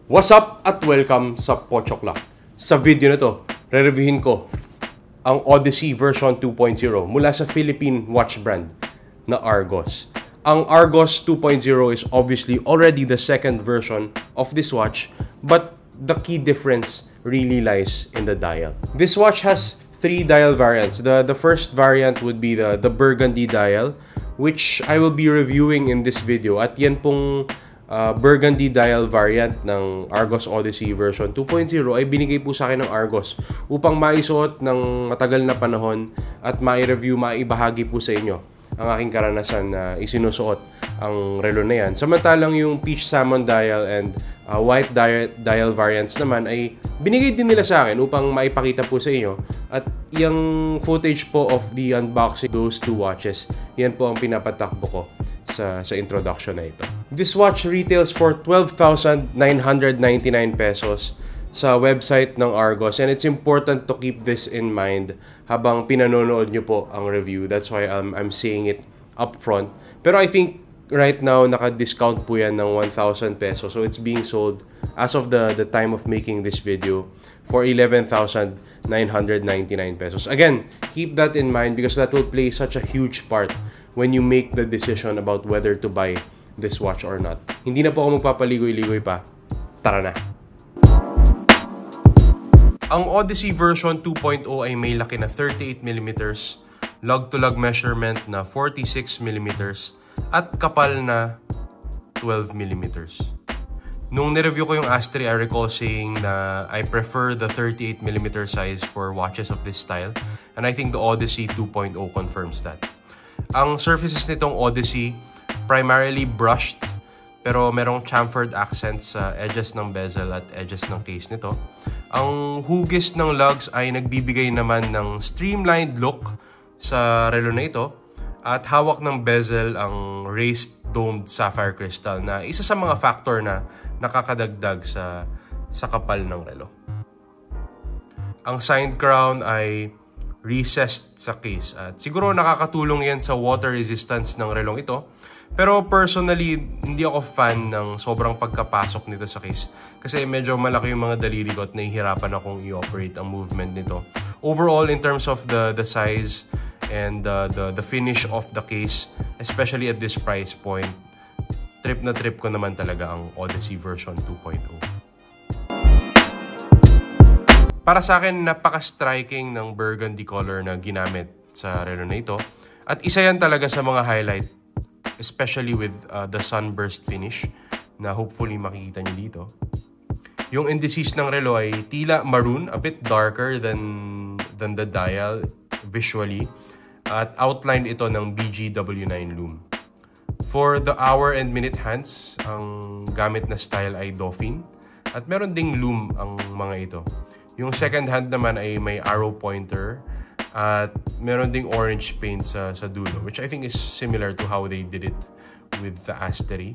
What's up at welcome sa Pochok Lang. Sa video na to, re-reviewin ko ang Odyssey version 2.0 mula sa Philippine watch brand na Argos. Ang Argos 2.0 is obviously already the second version of this watch, but the key difference really lies in the dial. This watch has three dial variants. The first variant would be the burgundy dial, which I will be reviewing in this video. At yan pong burgundy dial variant ng Argos Odyssey version 2.0 ay binigay po sa akin ng Argos upang maisuot ng matagal na panahon at mai-review, maibahagi po sa inyo ang aking karanasan na isinusuot ang relo na yan. Samantalang yung peach salmon dial and white dial variants naman ay binigay din nila sa akin upang maipakita po sa inyo. At yung footage po of the unboxing those two watches, yan po ang pinapatakbo ko sa introduction na ito. This watch retails for 12,999 pesos sa website ng Argos, and it's important to keep this in mind habang pinanonood nyo po ang review. That's why I'm saying it up front. Pero I think right now naka-discount po yan ng 1,000 pesos. So it's being sold as of the time of making this video for 11,999 pesos. Again, keep that in mind because that will play such a huge part when you make the decision about whether to buy this watch or not. Hindi na po ako magpapaligoy-ligoy pa. Tara na! Ang Odyssey version 2.0 ay may laki na 38mm, lug-to-lug measurement na 46mm, at kapal na 12mm. Nung nireview ko yung Astri, I recall saying na I prefer the 38mm size for watches of this style, and I think the Odyssey 2.0 confirms that. Ang surfaces nitong Odyssey, primarily brushed, pero merong chamfered accents sa edges ng bezel at edges ng case nito. Ang hugis ng lugs ay nagbibigay naman ng streamlined look sa relo na ito, at hawak ng bezel ang raised domed sapphire crystal na isa sa mga factor na nakakadagdag sa kapal ng relo. Ang signed crown ay recessed sa case at siguro nakakatulong yan sa water resistance ng relong ito. Pero personally, hindi ako fan ng sobrang pagkapasok nito sa case kasi medyo malaki yung mga daliri ko at nahihirapan akong i-operate ang movement nito. Overall, in terms of the size and the finish of the case, especially at this price point, trip na trip ko naman talaga ang Odyssey version 2.0. Para sa akin, napaka-striking ng burgundy color na ginamit sa relo na ito. At isa yan talaga sa mga highlight, especially with the sunburst finish na hopefully makikita nyo dito. Yung indices ng relo ay tila maroon, a bit darker than the dial visually. At outlined ito ng BGW9 lume. For the hour and minute hands, ang gamit na style ay Dauphine. At meron ding lume ang mga ito. Yung second hand naman ay may arrow pointer at meron ding orange paint sa dulo, which I think is similar to how they did it with the Astri.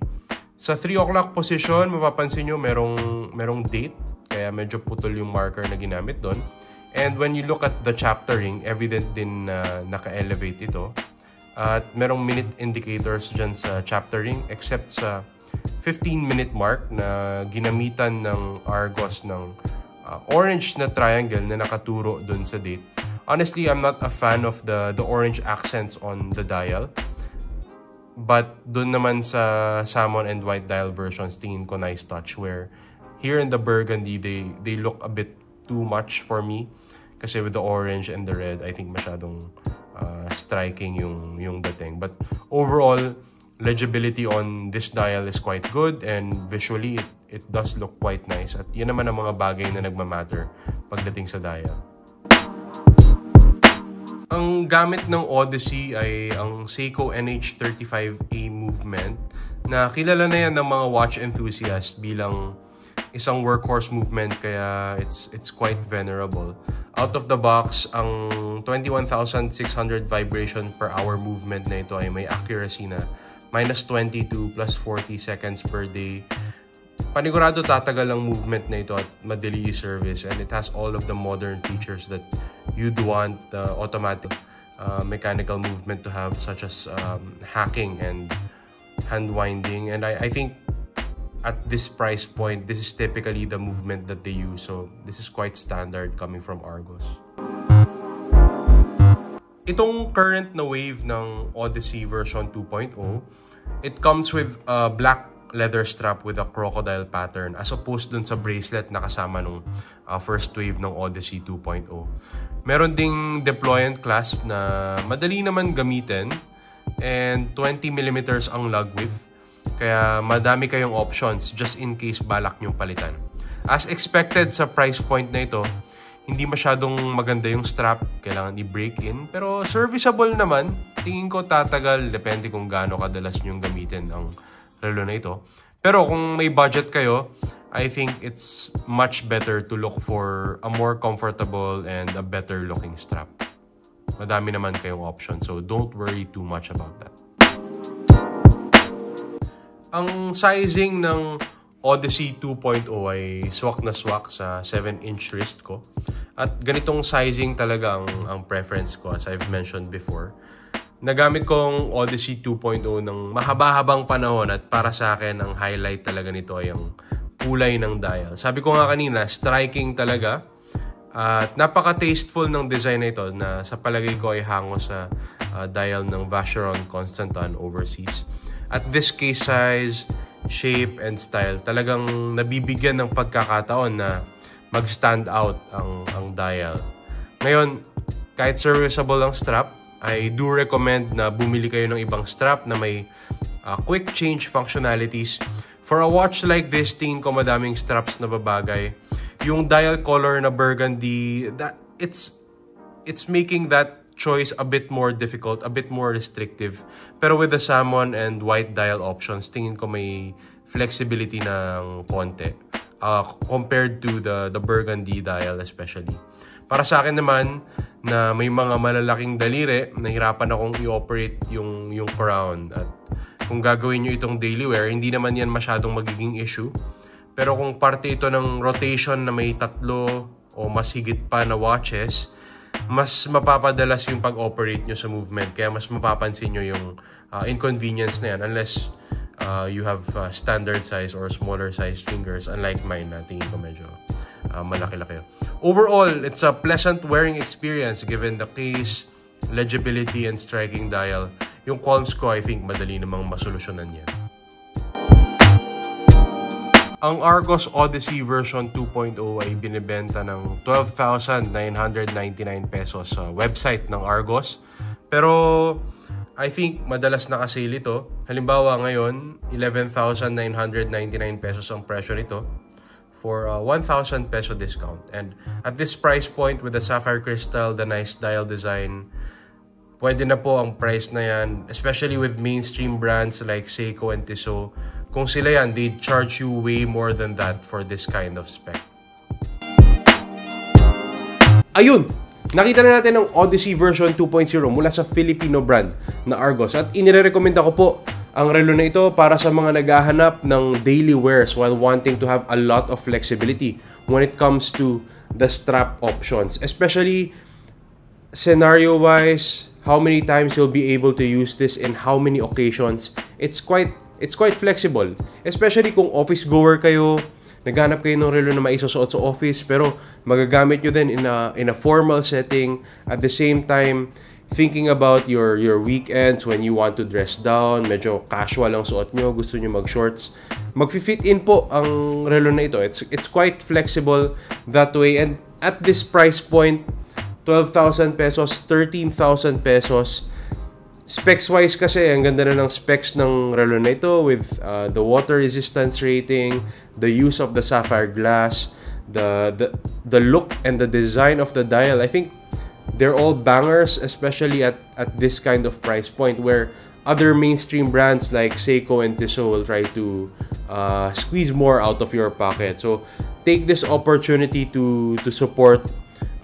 Sa 3 o'clock position, mapapansin nyo merong date, kaya medyo putol yung marker na ginamit doon. And when you look at the chapter ring, evident din na naka-elevate ito. At merong minute indicators dyan sa chapter ring, except sa 15-minute mark na ginamitan ng Argos ng orange na triangle na nakaturo dun sa date. Honestly, I'm not a fan of the orange accents on the dial. But dun naman sa salmon and white dial versions, tingin ko nice touch. Where here in the burgundy, they look a bit too much for me. Kasi with the orange and the red, I think masyadong striking yung dating. But overall, legibility on this dial is quite good, and visually, it does look quite nice. At yan naman ang mga bagay na nagmamatter pagdating sa dial. Ang gamit ng Odyssey ay ang Seiko NH35A movement na kilala na yan ng mga watch enthusiasts bilang isang workhorse movement, kaya it's quite venerable. Out of the box, ang 21,600 vibration per hour movement na ito ay may accuracy na -22 plus 40 seconds per day. Panigurado tatagal ang movement na ito at madali i-service, and it has all of the modern features that you'd want the automatic mechanical movement to have, such as hacking and hand winding. And I think at this price point, this is typically the movement that they use. So this is quite standard coming from Argos. Itong current na wave ng Odyssey version 2.0, it comes with a black leather strap with a crocodile pattern as opposed dun sa bracelet na kasama nung first wave ng Odyssey 2.0. Meron ding deployant clasp na madali naman gamitin and 20mm ang lug width. Kaya madami kayong options just in case balak nyong palitan. As expected sa price point na ito, hindi masyadong maganda yung strap, kailangan i-break in. Pero serviceable naman, tingin ko tatagal, depende kung gaano kadalas nyong gamitin ang relo na ito. Pero kung may budget kayo, I think it's much better to look for a more comfortable and a better looking strap. Madami naman kayong options, so don't worry too much about that. Ang sizing ng Odyssey 2.0 ay swak na swak sa 7-inch wrist ko. At ganitong sizing talaga ang preference ko, as I've mentioned before. Nagamit kong Odyssey 2.0 ng mahaba-habang panahon at para sa akin, ang highlight talaga nito ay ang kulay ng dial. Sabi ko nga kanina, striking talaga. At napaka-tasteful ng design na ito na sa palagay ko ay hango sa dial ng Vacheron Constantin Overseas. At this case size, shape, and style, talagang nabibigyan ng pagkakataon na mag-stand out ang dial. Ngayon, kahit serviceable ang strap, I do recommend na bumili kayo ng ibang strap na may quick change functionalities. For a watch like this, tingin ko madaming straps na babagay. Yung dial color na burgundy, it's making that choice a bit more difficult, a bit more restrictive. Pero with the salmon and white dial options, tingin ko may flexibility ng konti compared to the burgundy dial especially. Para sa akin naman, na may mga malalaking daliri, nahirapan akong i-operate yung crown. At kung gagawin nyo itong daily wear, hindi naman yan masyadong magiging issue. Pero kung parte ito ng rotation na may 3 o mas higit pa na watches, mas mapapadalas yung pag-operate nyo sa movement. Kaya mas mapapansin nyo yung inconvenience na yan unless you have standard size or smaller size fingers, unlike mine na tingin ko medyo malaki-laki. Overall, it's a pleasant wearing experience given the case, legibility, and striking dial. Yung qualms ko, I think, madali namang masolusyonan yan. Ang Argos Odyssey version 2.0 ay binibenta ng 12,999 pesos sa website ng Argos. Pero I think madalas nakasale ito. Halimbawa ngayon, 11,999 pesos ang presyo nito for 1,000 peso discount. And at this price point with the sapphire crystal, the nice dial design, pwede na po ang price na yan, especially with mainstream brands like Seiko and Tissot. Kung sila yan, they'd charge you way more than that for this kind of spec. Ayun! Nakita na natin ang Odyssey version 2.0 mula sa Filipino brand na Argos. At inirecommend ko po ang relo na ito para sa mga naghahanap ng daily wears while wanting to have a lot of flexibility when it comes to the strap options. Especially scenario-wise, how many times you'll be able to use this in how many occasions. It's quite flexible. Especially kung office goer kayo, naghanap kayo ng relo na maisusuot sa office pero magagamit nyo din in a formal setting. At the same time, thinking about your weekends when you want to dress down, medyo casual ang suot nyo, gusto nyo mag-shorts, mag-fit in po ang relo na ito. It's quite flexible that way. And at this price point, 12,000 pesos, 13,000 pesos, specs-wise kasi, ang ganda na ng specs ng relo na ito with the water resistance rating, the use of the sapphire glass, the look and the design of the dial. I think they're all bangers, especially at this kind of price point where other mainstream brands like Seiko and Tissot will try to squeeze more out of your pocket. So take this opportunity to support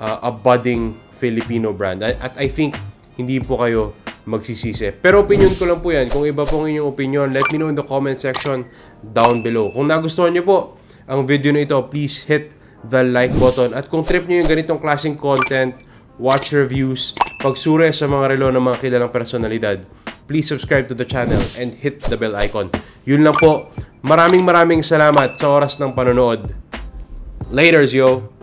a budding Filipino brand. At I think hindi po kayo magsisisi. Pero opinion ko lang po yan. Kung iba pong inyong opinion, let me know in the comment section down below. Kung nagustuhan nyo po ang video na ito, please hit the like button. At kung trip nyo yung ganitong klaseng content, watch reviews, pagsure sa mga relo ng mga kilalang personalidad, please subscribe to the channel and hit the bell icon. Yun lang po. Maraming salamat sa oras ng panonood. Laters, yo!